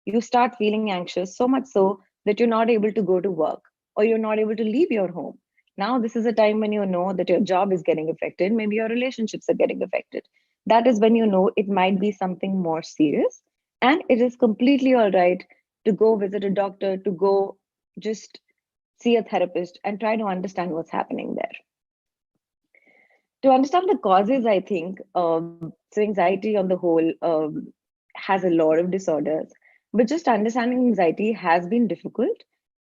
you start feeling anxious, so much so that you're not able to go to work or you're not able to leave your home. Now, this is a time when you know that your job is getting affected, maybe your relationships are getting affected. That is when you know it might be something more serious. And it is completely all right to go visit a doctor, to go just see a therapist and try to understand what's happening there. To understand the causes, I think, so anxiety on the whole has a lot of disorders, but just understanding anxiety has been difficult.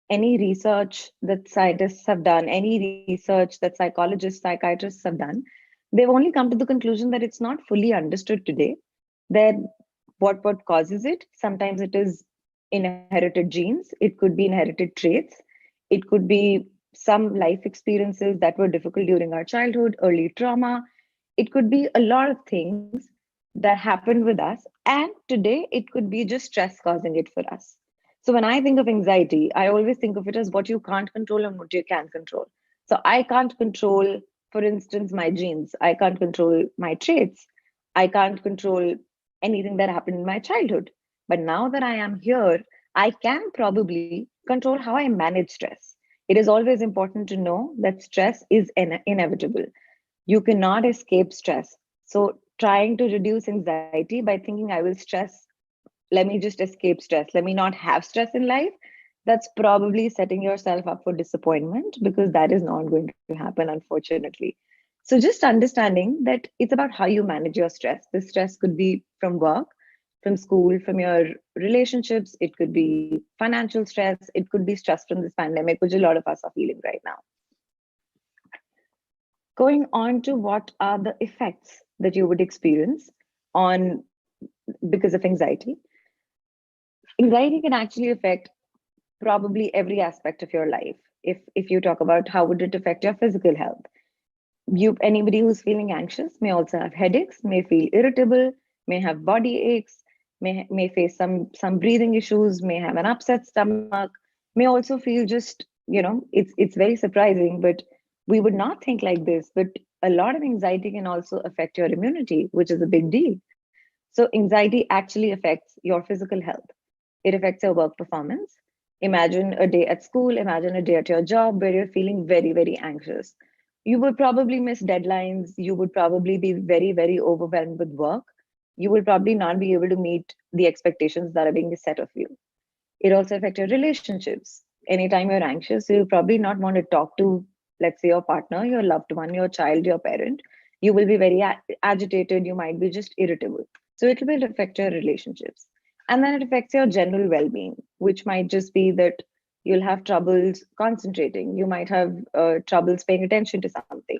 Any research that scientists have done, any research that psychologists, psychiatrists have done, they've only come to the conclusion that it's not fully understood today. That what causes it? Sometimes it is inherited genes, it could be inherited traits, it could be some life experiences that were difficult during our childhood, early trauma. It could be a lot of things that happened with us. And today, it could be just stress causing it for us. So when I think of anxiety, I always think of it as what you can't control and what you can control. So I can't control, for instance, my genes. I can't control my traits. I can't control anything that happened in my childhood. But now that I am here, I can probably control how I manage stress. It is always important to know that stress is inevitable. You cannot escape stress. So, trying to reduce anxiety by thinking, I will stress, let me just escape stress, let me not have stress in life, that's probably setting yourself up for disappointment because that is not going to happen, unfortunately. So, just understanding that it's about how you manage your stress. This stress could be from work, from school, from your relationships, it could be financial stress, it could be stress from this pandemic, which a lot of us are feeling right now. Going on to what are the effects that you would experience on because of anxiety. Anxiety can actually affect probably every aspect of your life. If you talk about how would it affect your physical health, you anybody who's feeling anxious may also have headaches, may feel irritable, may have body aches, may face some breathing issues, may have an upset stomach, may also feel just, it's very surprising, but we would not think like this, but a lot of anxiety can also affect your immunity, which is a big deal. So anxiety actually affects your physical health. It affects your work performance. Imagine a day at school, imagine a day at your job where you're feeling very, very anxious. You would probably miss deadlines. You would probably be very, very overwhelmed with work. You will probably not be able to meet the expectations that are being set of you. It also affects your relationships. Anytime you're anxious, you'll probably not want to talk to, let's say, your partner, your loved one, your child, your parent. You will be very agitated. You might be just irritable. So it will affect your relationships. And then it affects your general well being, which might just be that you'll have troubles concentrating. You might have troubles paying attention to something.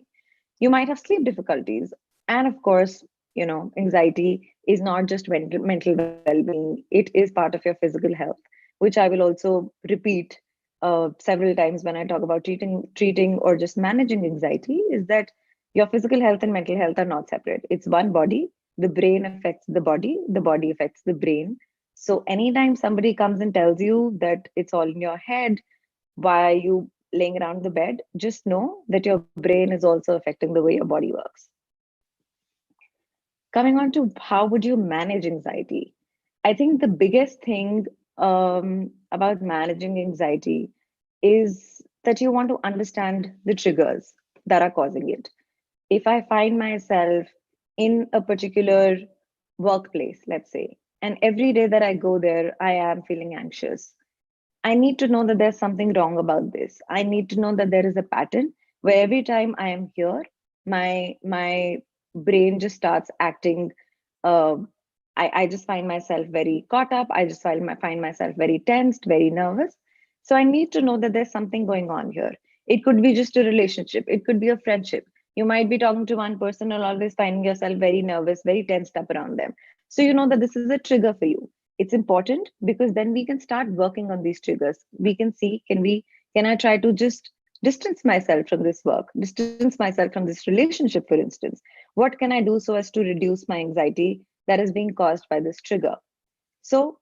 You might have sleep difficulties. And of course, anxiety is not just mental well being, it is part of your physical health, which I will also repeat several times when I talk about treating or just managing anxiety, is that your physical health and mental health are not separate. It's one body. The brain affects the body affects the brain. So anytime somebody comes and tells you that it's all in your head, why are you laying around the bed, just know that your brain is also affecting the way your body works. Coming on to how would you manage anxiety? I think the biggest thing about managing anxiety is that you want to understand the triggers that are causing it. If I find myself in a particular workplace, let's say, and every day that I go there, I am feeling anxious, I need to know that there's something wrong about this. I need to know that there is a pattern where every time I am here, my brain just starts acting. Uh, I just find myself very caught up. I just find myself very tensed, very nervous. So I need to know that there's something going on here. It could be just a relationship. It could be a friendship. You might be talking to one person and always finding yourself very nervous, very tensed up around them. So you know that this is a trigger for you. It's important because then we can start working on these triggers. We can see, can I try to just distance myself from this work, distance myself from this relationship, for instance? What can I do so as to reduce my anxiety that is being caused by this trigger? So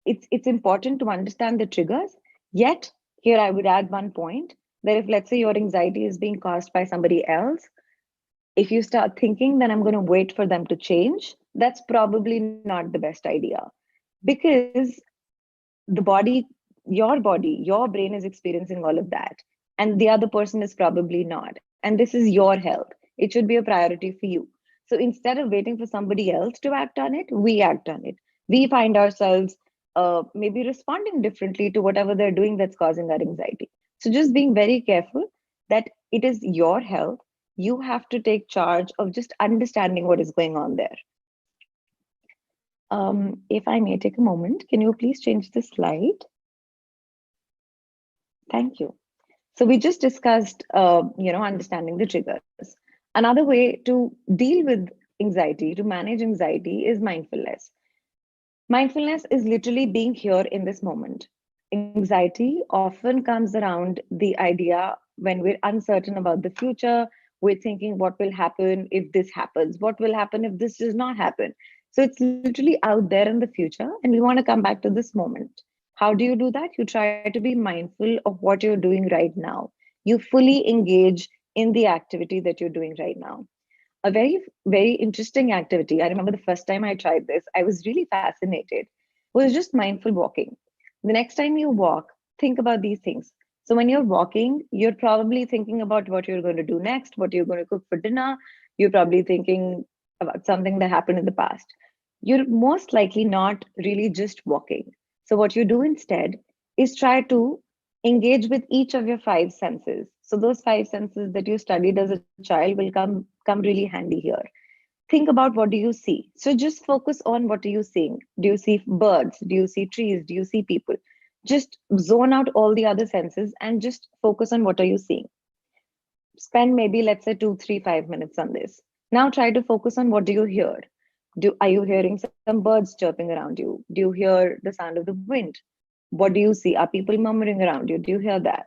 it's important to understand the triggers. Yet here I would add one point, that if, let's say, your anxiety is being caused by somebody else, if you start thinking that I'm going to wait for them to change, that's probably not the best idea. because the body, your brain is experiencing all of that, and the other person is probably not. And this is your health. It should be a priority for you. So instead of waiting for somebody else to act on it, we act on it. We find ourselves maybe responding differently to whatever they're doing that's causing our anxiety. So just being very careful that it is your health. You have to take charge of just understanding what is going on there. If I may take a moment, can you please change the slide? Thank you. So we just discussed, understanding the triggers. Another way to deal with anxiety, to manage anxiety, is mindfulness. Mindfulness is literally being here in this moment. Anxiety often comes around the idea when we're uncertain about the future. We're thinking, what will happen if this happens? What will happen if this does not happen? So it's literally out there in the future, and we want to come back to this moment. How do you do that? You try to be mindful of what you're doing right now. You fully engage in the activity that you're doing right now. A very, very interesting activity. I remember the first time I tried this, I was really fascinated, was just mindful walking. The next time you walk, think about these things. So when you're walking, you're probably thinking about what you're going to do next, what you're going to cook for dinner. You're probably thinking about something that happened in the past. You're most likely not really just walking. So what you do instead is try to engage with each of your five senses. So those five senses that you studied as a child will come really handy here. Think about, what do you see? So just focus on, what are you seeing? Do you see birds? Do you see trees? Do you see people? Just zone out all the other senses and just focus on, what are you seeing. Spend maybe, let's say, 2 3 5 minutes on this. Now try to focus on, what do you hear? Are you hearing some birds chirping around you? Do you hear the sound of the wind? What do you see? Are people murmuring around you? Do you hear that?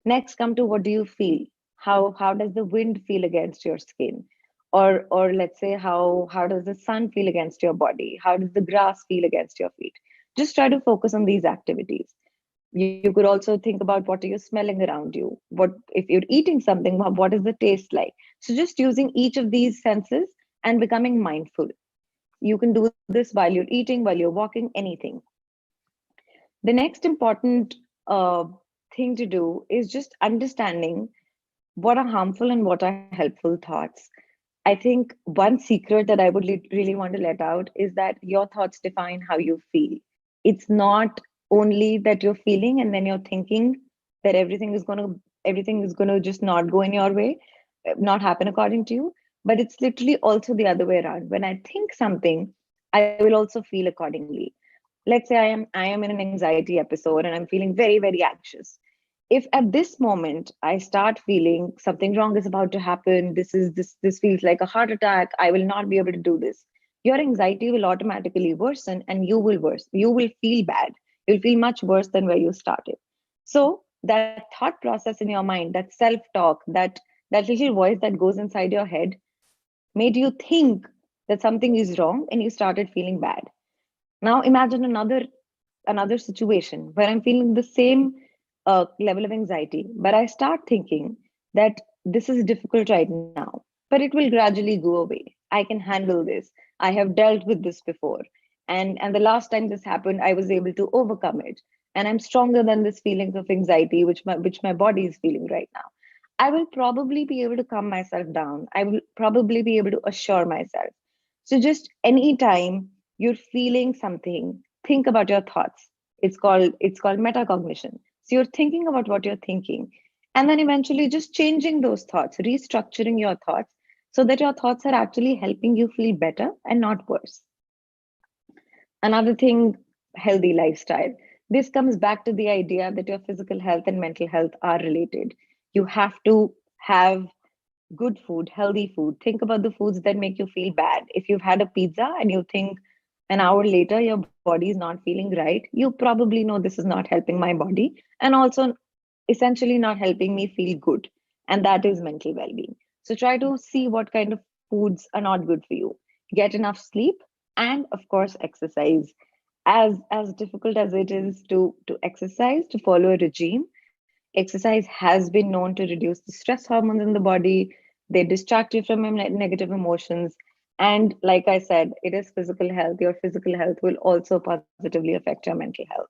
Next, come to, what do you feel? How does the wind feel against your skin? Or let's say, how does the sun feel against your body? How does the grass feel against your feet? Just try to focus on these activities. You could also think about, what are you smelling around you? What if you're eating something, what is the taste like? So just using each of these senses and becoming mindful. You can do this while you're eating, while you're walking, anything. The next important thing to do is just understanding what are harmful and what are helpful thoughts. I think one secret that I would really want to let out is that your thoughts define how you feel. It's not only that you're feeling and then you're thinking that everything is going to just not go in your way, not happen according to you, but it's literally also the other way around. When I think something, I will also feel accordingly. Let's say I am in an anxiety episode and I'm feeling very, very anxious. If at this moment I start feeling something wrong is about to happen, this feels like a heart attack, I will not be able to do this, your anxiety will automatically worsen and you will feel bad. You'll feel much worse than where you started. So that thought process in your mind, that self talk, that little voice that goes inside your head made you think that something is wrong and you started feeling bad. Now imagine another situation where I'm feeling the same level of anxiety, but I start thinking that this is difficult right now, but it will gradually go away. I can handle this. I have dealt with this before, and the last time this happened, I was able to overcome it, and I'm stronger than this feelings of anxiety which my body is feeling right now. I will probably be able to calm myself down. I will probably be able to assure myself. So just anytime you're feeling something, think about your thoughts. It's called metacognition. So you're thinking about what you're thinking, and then eventually just changing those thoughts, restructuring your thoughts so that your thoughts are actually helping you feel better and not worse. Another thing, healthy lifestyle. This comes back to the idea that your physical health and mental health are related. You have to have good food, healthy food. Think about the foods that make you feel bad. If you've had a pizza and you think an hour later your body is not feeling right, you probably know this is not helping my body, and also essentially not helping me feel good. And that is mental well being. So try to see what kind of foods are not good for you. Get enough sleep, and of course, exercise. As difficult as it is to exercise, to follow a regime, exercise has been known to reduce the stress hormones in the body. They distract you from negative emotions. And like I said, it is physical health. Your physical health will also positively affect your mental health.